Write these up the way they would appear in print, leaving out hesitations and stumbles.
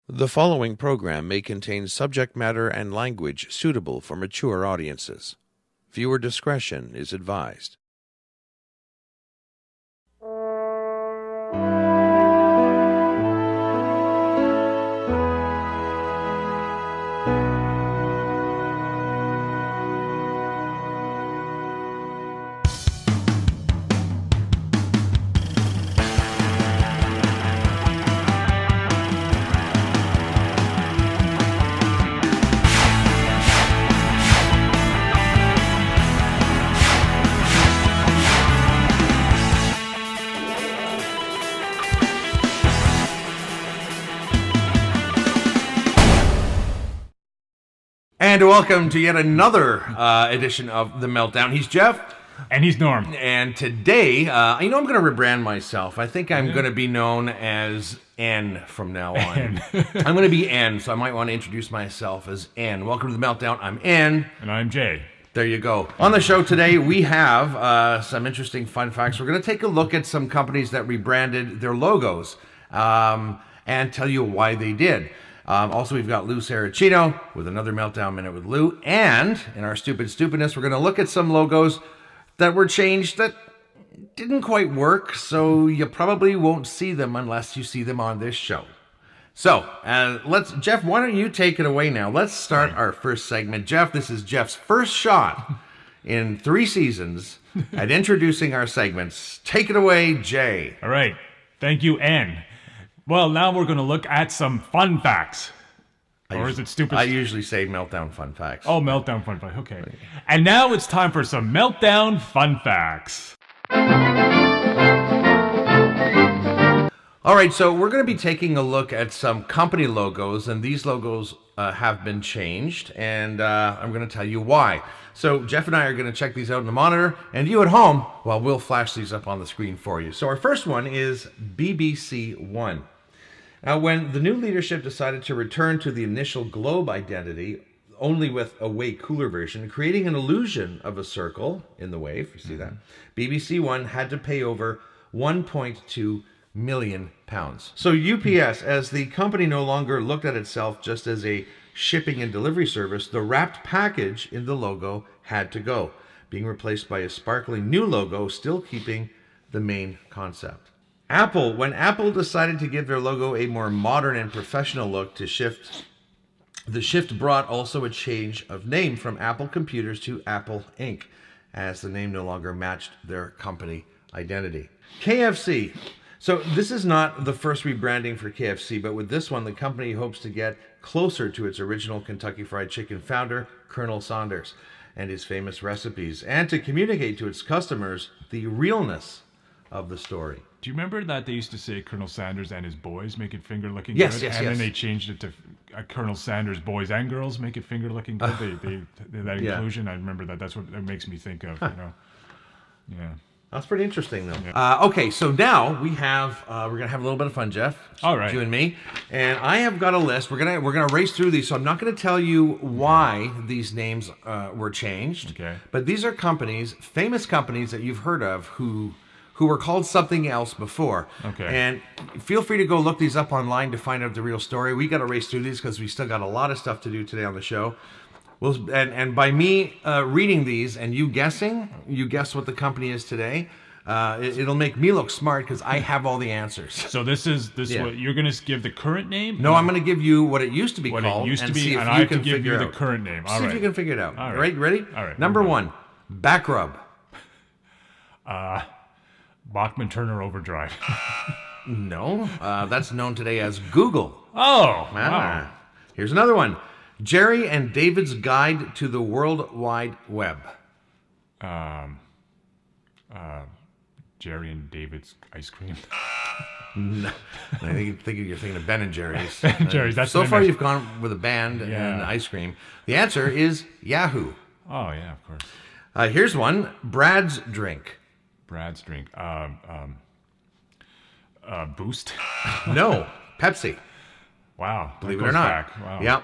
The following program may contain subject matter and language suitable for mature audiences. Viewer discretion is advised. And welcome to yet another edition of The Meltdown. He's Jeff. And he's Norm. And today, I'm going to rebrand myself. I think I'm going to be known as N from now on. I'm going to be N, so I might want to introduce myself as N. Welcome to The Meltdown. I'm N. And I'm Jay. There you go. On the show today, we have some interesting fun facts. We're going to take a look at some companies that rebranded their logos and tell you why they did. Also, we've got Lou Saracino with another Meltdown Minute with Lou. And in our stupidness, we're going to look at some logos that were changed that didn't quite work. So you probably won't see them unless you see them on this show. So Jeff, why don't you take it away now? Let's start our first segment. Jeff, this is Jeff's first shot in 3 seasons at introducing our segments. Take it away, Jay. All right. Thank you, N. Well, now we're going to look at some fun facts. Is it stupid? I usually say Meltdown Fun Facts. Oh, Meltdown Fun Facts. Okay. And now it's time for some Meltdown Fun Facts. All right, so we're going to be taking a look at some company logos, and these logos have been changed, and I'm going to tell you why. So Jeff and I are going to check these out in the monitor, and you at home, well, we'll flash these up on the screen for you. So our first one is BBC One. Now, when the new leadership decided to return to the initial globe identity, only with a way cooler version, creating an illusion of a circle in the wave, you see that, BBC One had to pay over £1.2 million. So UPS, as the company no longer looked at itself just as a shipping and delivery service, the wrapped package in the logo had to go, being replaced by a sparkling new logo, still keeping the main concept. Apple, when Apple decided to give their logo a more modern and professional look the shift brought also a change of name from Apple Computers to Apple Inc., as the name no longer matched their company identity. KFC. So this is not the first rebranding for KFC, but with this one, the company hopes to get closer to its original Kentucky Fried Chicken founder, Colonel Sanders, and his famous recipes, and to communicate to its customers the realness of the story. Do you remember that they used to say Colonel Sanders and his boys make it finger-looking yes, good? Yes, and yes. then they changed it to Colonel Sanders boys and girls make it finger-looking good. That inclusion, I remember that. That's what it makes me think of, you know. Yeah. That's pretty interesting, though. Yeah. Okay, so now we have we're gonna have a little bit of fun, Jeff. All right, you and me, and I have got a list. We're gonna race through these, so I'm not gonna tell you why these names were changed. Okay. But these are companies, famous companies that you've heard of, who were called something else before. Okay. And feel free to go look these up online to find out the real story. We got to race through these because we still got a lot of stuff to do today on the show. And by me reading these and you guess what the company is today, it'll make me look smart because I have all the answers. So this is what you're going to give the current name? No, I'm going to give you what it used to be called. What it used to be, see if and you I have can to give figure you the out. current name. All see right. if you can figure it out. All right. Ready? All right. Number 1, Backrub. Bachman Turner Overdrive. No, that's known today as Google. Oh, wow. Here's another one. Jerry and David's Guide to the World Wide Web. Jerry and David's Ice Cream. No, I think you're thinking of Ben and Jerry's. Ben and Jerry's. That's so far you've gone with a band and ice cream. The answer is Yahoo. Oh yeah, of course. Here's one. Brad's Drink. Brad's Drink. Boost. No, Pepsi. Wow. Believe it or not. Wow. Yep.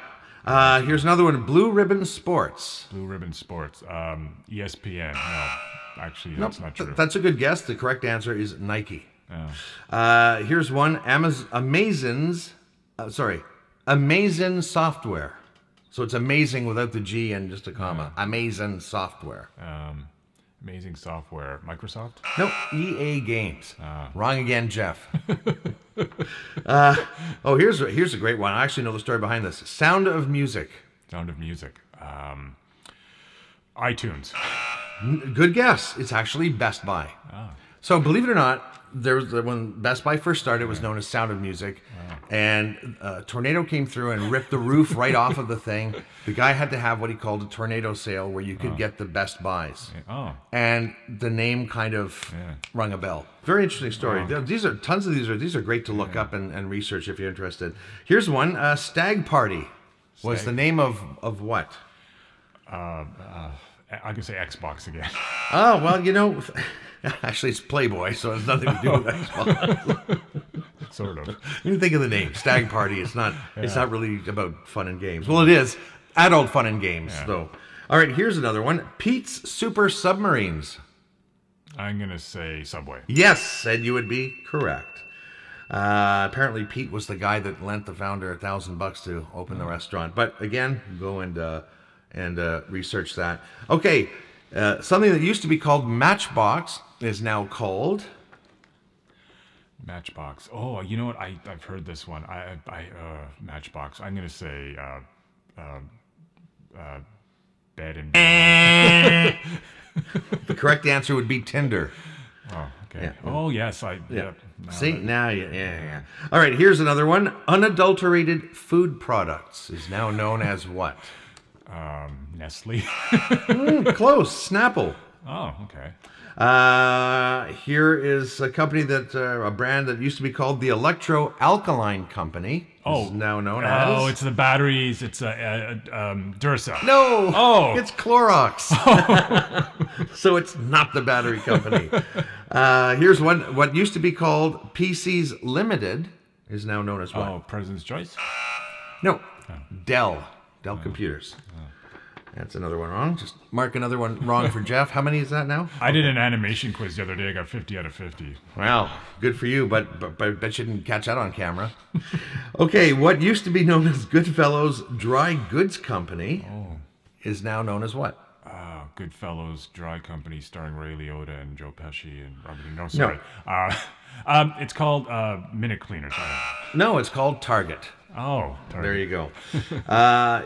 Here's another one. Blue Ribbon Sports. Blue Ribbon Sports. ESPN. No, actually, that's not true. That's a good guess. The correct answer is Nike. Oh. Here's one. Amazing Software. So it's amazing without the G and just a comma. Amazing Software. Amazing Software. Microsoft? No, EA Games. Wrong again, Jeff. Here's a great one. I actually know the story behind this. Sound of Music. Sound of Music. iTunes. Good guess. It's actually Best Buy. So believe it or not, when Best Buy first started, it was known as Sound of Music, and a tornado came through and ripped the roof right off of the thing. The guy had to have what he called a tornado sale where you could get the Best Buys. And the name kind of rung a bell. Very interesting story. These are tons of these are great to look up and research if you're interested. Here's one. Stag Party was the name of what? I could say Xbox again. Oh, well, actually it's Playboy, so it has nothing to do with Xbox. Sort of. You think of the name, Stag Party. It's not really about fun and games. Well, it is. Adult fun and games, though. All right, here's another one. Pete's Super Submarines. I'm going to say Subway. Yes, and you would be correct. Apparently, Pete was the guy that lent the founder $1,000 to open the restaurant. But again, go and research that. Okay, something that used to be called Matchbox is now called Matchbox. Oh, you know what? I've heard this one. Matchbox. I'm going to say Bed and Beyond. The correct answer would be Tinder. Oh, okay. Yeah. Oh, yes. See, now, yeah. All right, here's another one. Unadulterated food products is now known as what? Nestle. Close. Snapple. Oh, okay. Here is a company a brand that used to be called the Electro Alkaline Company. Is now known as. Oh, it's the batteries. It's Duracell. No. Oh, it's Clorox. So it's not the battery company. Here's one. What used to be called PCs Limited is now known as what? Oh, President's Choice. No. Dell Computers. That's another one wrong. Just mark another one wrong for Jeff. How many is that now? I did an animation quiz the other day. I got 50 out of 50. Wow, good for you, but I bet you didn't catch that on camera. Okay, what used to be known as Goodfellows Dry Goods Company is now known as what? Goodfellows Dry Company starring Ray Liotta and Joe Pesci and Robert. No, sorry. No. It's called Minute Cleaners. No, it's called Target. Oh, Target. There you go.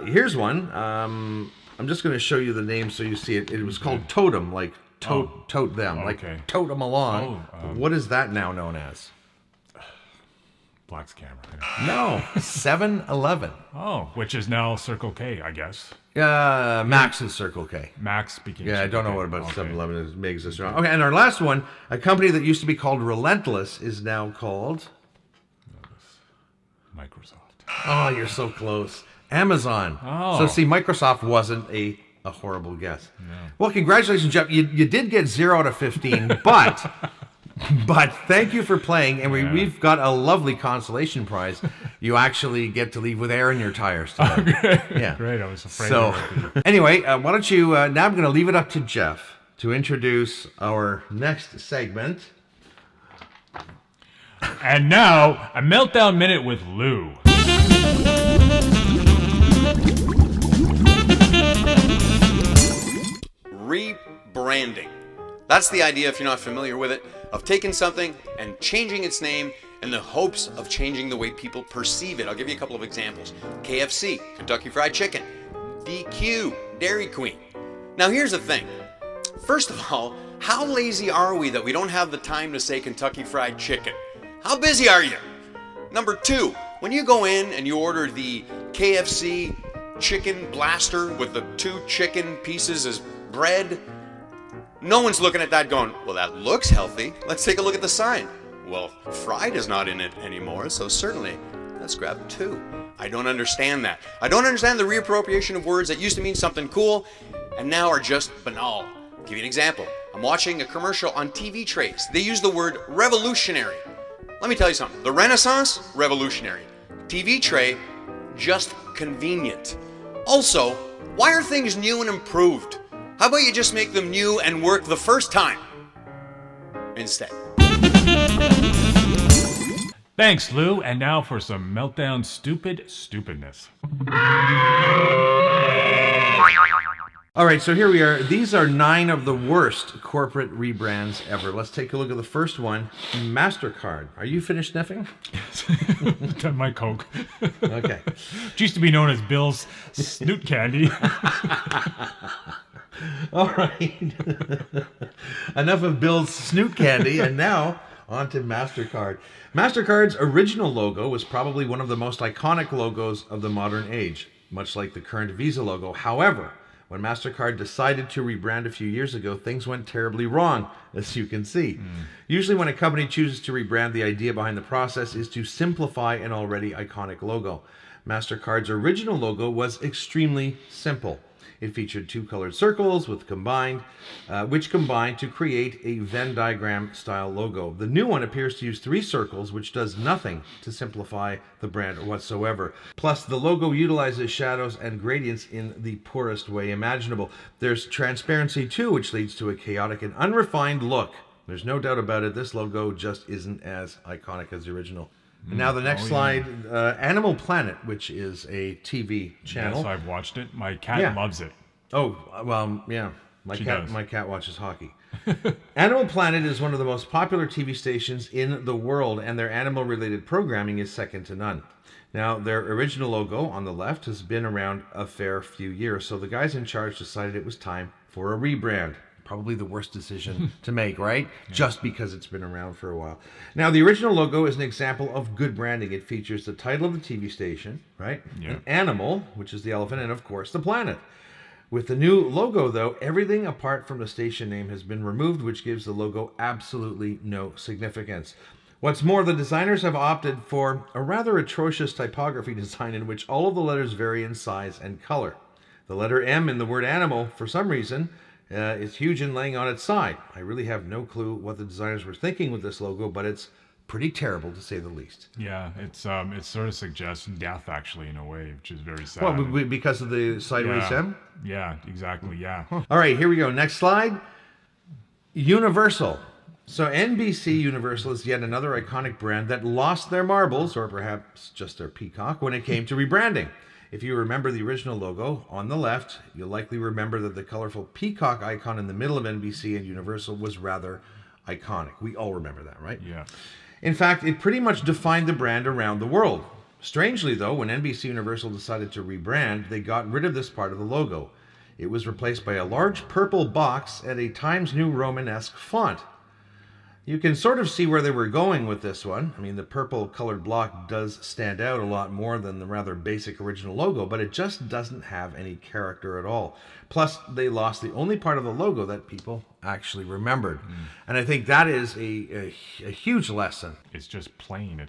Here's one. I'm just going to show you the name so you see it. It was called Totem, like tote them, like tote them along. What is that now known as? Black's Camera. No, 7-Eleven. Oh, which is now Circle K, I guess. Max is Circle K. Max speaking. Yeah, I don't know what about 7-Eleven is makes us wrong. Okay, and our last one, a company that used to be called Relentless is now called Microsoft. Oh, you're so close. Amazon. Oh. So see, Microsoft wasn't a horrible guess. No. Well, congratulations, Jeff. You did get 0 out of 15, but thank you for playing, and we've got a lovely consolation prize. You actually get to leave with air in your tires today. Okay. Yeah. Great. I was afraid. So anyway, why don't you? Now I'm going to leave it up to Jeff to introduce our next segment. And now a Meltdown Minute with Lou. Rebranding. That's the idea, if you're not familiar with it, of taking something and changing its name in the hopes of changing the way people perceive it. I'll give you a couple of examples. KFC, Kentucky Fried Chicken. DQ, Dairy Queen. Now here's the thing. First of all, how lazy are we that we don't have the time to say Kentucky Fried Chicken? How busy are you? Number two, when you go in and you order the KFC chicken blaster with the 2 chicken pieces as bread, no one's looking at that going, well, that looks healthy. Let's take a look at the sign. Well, fried is not in it anymore, so certainly let's grab 2. I don't understand that. I don't understand the reappropriation of words that used to mean something cool and now are just banal. I'll give you an example. I'm watching a commercial on TV trays. They use the word revolutionary. Let me tell you something. The Renaissance, revolutionary. TV tray, just convenient. Also, why are things new and improved? How about you just make them new and work the first time instead? Thanks, Lou. And now for some Meltdown stupidness. All right, so here we are. These are 9 of the worst corporate rebrands ever. Let's take a look at the first one, MasterCard. Are you finished sniffing? Done my Coke. Okay. It used to be known as Bill's Snoot Candy. All right. Enough of Bill's Snoot Candy, and now on to MasterCard. MasterCard's original logo was probably one of the most iconic logos of the modern age, much like the current Visa logo. However, when MasterCard decided to rebrand a few years ago, things went terribly wrong, as you can see. Usually when a company chooses to rebrand, the idea behind the process is to simplify an already iconic logo. MasterCard's original logo was extremely simple. It featured 2 colored circles which combined to create a Venn diagram style logo. The new one appears to use 3 circles, which does nothing to simplify the brand whatsoever. Plus, the logo utilizes shadows and gradients in the poorest way imaginable. There's transparency too, which leads to a chaotic and unrefined look. There's no doubt about it, this logo just isn't as iconic as the original. And now the next slide, Animal Planet, which is a TV channel. Yes, I've watched it. My cat loves it. Oh, well, yeah. My cat watches hockey. Animal Planet is one of the most popular TV stations in the world, and their animal-related programming is second to none. Now, their original logo on the left has been around a fair few years, so the guys in charge decided it was time for a rebrand. Probably the worst decision to make, right? Yeah. Just because it's been around for a while. Now, the original logo is an example of good branding. It features the title of the TV station, right? Yeah. An animal, which is the elephant, and of course, the planet. With the new logo, though, everything apart from the station name has been removed, which gives the logo absolutely no significance. What's more, the designers have opted for a rather atrocious typography design in which all of the letters vary in size and color. The letter M in the word animal, for some reason, is huge and laying on its side. I really have no clue what the designers were thinking with this logo, but it's pretty terrible to say the least. Yeah, it sort of suggests death, actually, in a way, which is very sad. Well, because of the sideways M? Yeah, exactly, yeah. All right, here we go. Next slide. Universal. So NBC Universal is yet another iconic brand that lost their marbles, or perhaps just their peacock, when it came to rebranding. If you remember the original logo on the left, you'll likely remember that the colorful peacock icon in the middle of NBC and Universal was rather iconic. We all remember that, right? Yeah. In fact, it pretty much defined the brand around the world. Strangely, though, when NBC Universal decided to rebrand, they got rid of this part of the logo. It was replaced by a large purple box and a Times New Romanesque font. You can sort of see where they were going with this one. I mean, the purple colored block does stand out a lot more than the rather basic original logo, but it just doesn't have any character at all. Plus, they lost the only part of the logo that people actually remembered. And I think that is a huge lesson. It's just plain.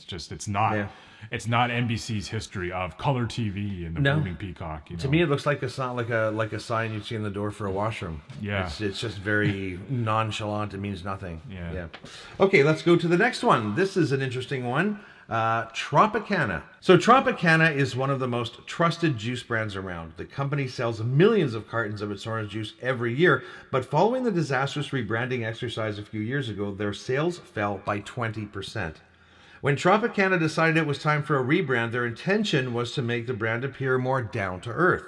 It's not NBC's history of color TV and the moving peacock. To me, it looks like it's not like a sign you'd see in the door for a washroom. Yeah. It's just very nonchalant. It means nothing. Yeah. Okay, let's go to the next one. This is an interesting one. Tropicana. So Tropicana is one of the most trusted juice brands around. The company sells millions of cartons of its orange juice every year, but following the disastrous rebranding exercise a few years ago, their sales fell by 20%. When Tropicana decided it was time for a rebrand, their intention was to make the brand appear more down to earth.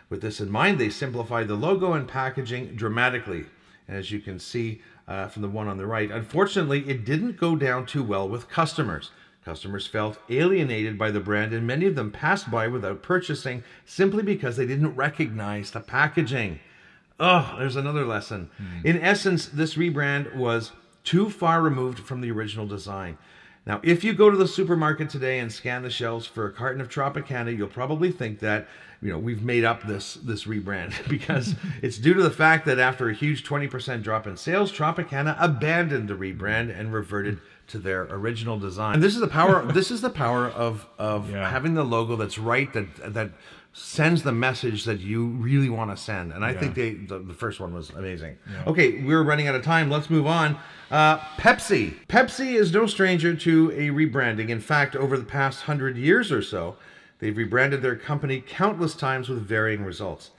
With this in mind, they simplified the logo and packaging dramatically. As you can see from the one on the right, unfortunately, it didn't go down too well with customers. Customers felt alienated by the brand, and many of them passed by without purchasing simply because they didn't recognize the packaging. Oh, there's another lesson. In essence, this rebrand was too far removed from the original design. Now, if you go to the supermarket today and scan the shelves for a carton of Tropicana, you'll probably think that, we've made up this rebrand because it's due to the fact that after a huge 20% drop in sales, Tropicana abandoned the rebrand and reverted to their original design. And this is the power. This is the power of having the logo that's right, that sends the message that you really want to send. And I think the first one was amazing. Yeah. Okay, we're running out of time. Let's move on. Pepsi. Pepsi is no stranger to a rebranding. In fact, over the past 100 years or so, they've rebranded their company countless times with varying results.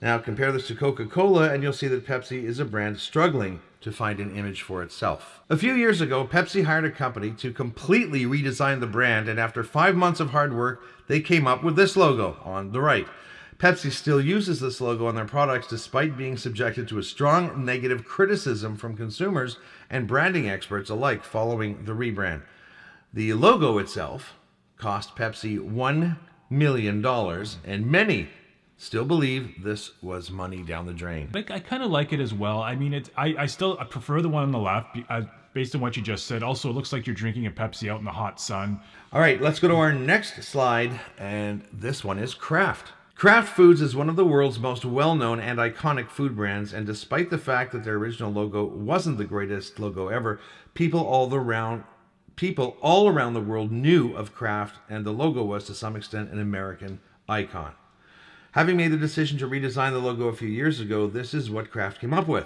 Now compare this to Coca-Cola and you'll see that Pepsi is a brand struggling to find an image for itself. A few years ago, Pepsi hired a company to completely redesign the brand, and after 5 months of hard work, they came up with this logo on the right. Pepsi still uses this logo on their products despite being subjected to a strong negative criticism from consumers and branding experts alike following the rebrand. The logo itself cost Pepsi $1 million, and many still believe this was money down the drain. I kind of like it as well. I mean, I prefer the one on the left based on what you just said. Also, it looks like you're drinking a Pepsi out in the hot sun. All right, let's go to our next slide, and this one is Kraft. Kraft Foods is one of the world's most well-known and iconic food brands, and despite the fact that their original logo wasn't the greatest logo ever, people all around the world knew of Kraft, and the logo was to some extent an American icon. Having made the decision to redesign the logo a few years ago, this is what Kraft came up with.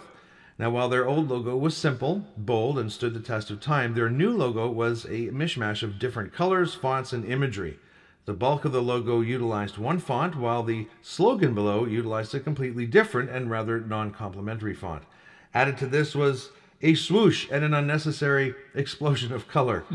Now, while their old logo was simple, bold, and stood the test of time, their new logo was a mishmash of different colors, fonts, and imagery. The bulk of the logo utilized one font, while the slogan below utilized a completely different and rather non-complimentary font. Added to this was a swoosh and an unnecessary explosion of color.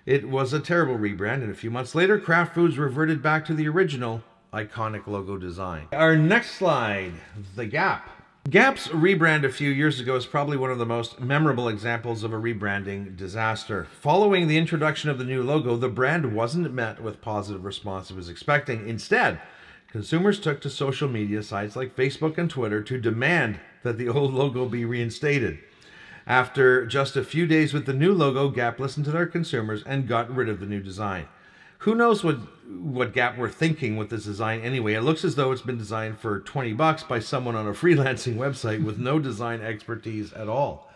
It was a terrible rebrand, and a few months later, Kraft Foods reverted back to the original iconic logo design. Our next slide, the Gap. Gap's rebrand a few years ago is probably one of the most memorable examples of a rebranding disaster. Following the introduction of the new logo, the brand wasn't met with positive response it was expecting. Instead, consumers took to social media sites like Facebook and Twitter to demand that the old logo be reinstated. After just a few days with the new logo, Gap listened to their consumers and got rid of the new design. Who knows what Gap were thinking with this design anyway? It looks as though it's been designed for $20 by someone on a freelancing website with no design expertise at all.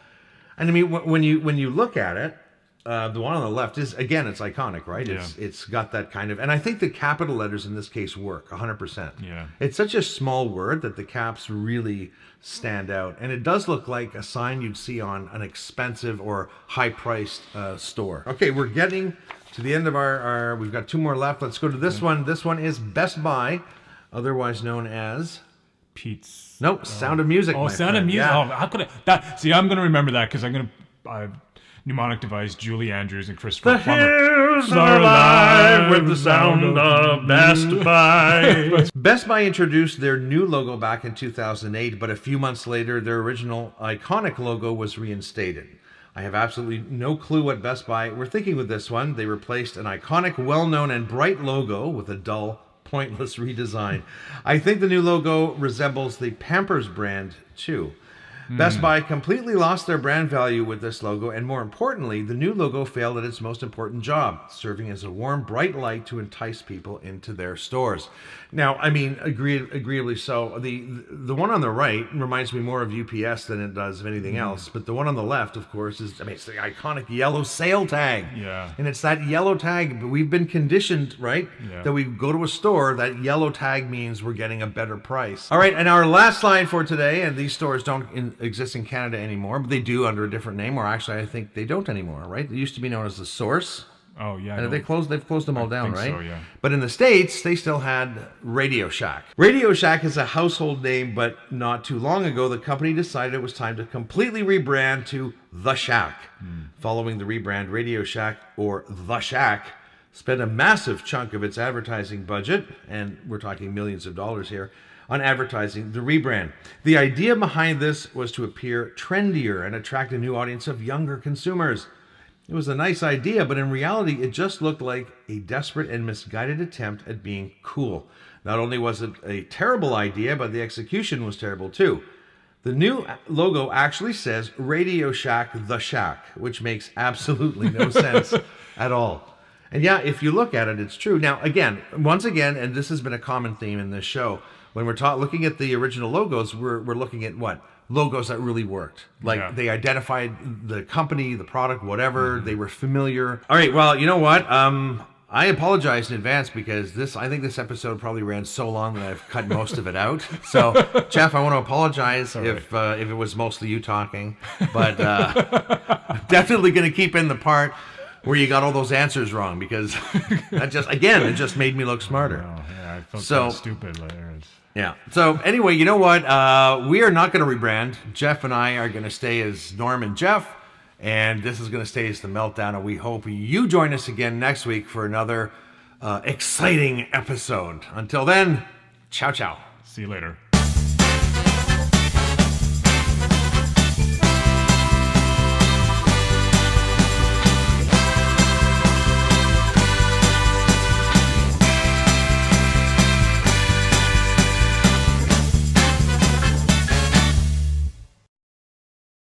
And I mean, when you look at it, the one on the left is, again, it's iconic, right? Yeah. It's got that kind of, and I think the capital letters in this case work 100%. Yeah. It's such a small word that the caps really stand out, and it does look like a sign you'd see on an expensive or high-priced store. Okay, we're getting to the end of our we've got 2 more left. Let's go to this one. This one is Best Buy, otherwise known as Pete's. Nope, Sound of Music. Oh, Sound of Music. Yeah. Oh, how could I? See, I'm going to remember that because I'm going to mnemonic device Julie Andrews and Christopher Plummer. Hills are alive with the sound of Best Buy. Best Buy introduced their new logo back in 2008, but a few months later, their original iconic logo was reinstated. I have absolutely no clue what Best Buy were thinking with this one. They replaced an iconic, well-known, and bright logo with a dull, pointless redesign. I think the new logo resembles the Pampers brand, too. Best Buy completely lost their brand value with this logo, and more importantly, the new logo failed at its most important job, serving as a warm, bright light to entice people into their stores. Now, I mean, agreeably so. The one on the right reminds me more of UPS than it does of anything else, but the one on the left, of course, is, I mean, it's the iconic yellow sale tag. Yeah. And it's that yellow tag, but we've been conditioned, right, Yeah. that we go to a store, that yellow tag means we're getting a better price. All right, and our last slide for today, and these stores don't exist in Canada anymore, but they do under a different name, or actually I think they don't anymore, right? They used to be known as The Source. Oh, yeah. And they've closed them all down, think right? so, yeah. But in the States, they still had Radio Shack. Radio Shack is a household name, but not too long ago, the company decided it was time to completely rebrand to The Shack. Following the rebrand, Radio Shack, or The Shack, spent a massive chunk of its advertising budget, and we're talking millions of dollars here, on advertising the rebrand. The idea behind this was to appear trendier and attract a new audience of younger consumers. It was a nice idea, but in reality, it just looked like a desperate and misguided attempt at being cool. Not only was it a terrible idea, but the execution was terrible too. The new logo actually says Radio Shack The Shack, which makes absolutely no sense at all. And yeah, if you look at it, it's true. Now, once again, and this has been a common theme in this show, when we're looking at the original logos, we're looking at what? Logos that really worked. Like they identified the company, the product, whatever. They were familiar. All right, well, you know what? I apologize in advance because I think this episode probably ran so long that I've cut most of it out. So, Jeff, I want to apologize if it was mostly you talking, but I'm definitely going to keep in the part where you got all those answers wrong because it just made me look smarter. Oh, yeah, I felt So- so stupid later. Yeah. So anyway, you know what? We are not going to rebrand. Jeff and I are going to stay as Norm and Jeff, and this is going to stay as the Meltdown. And we hope you join us again next week for another exciting episode. Until then, ciao, ciao. See you later.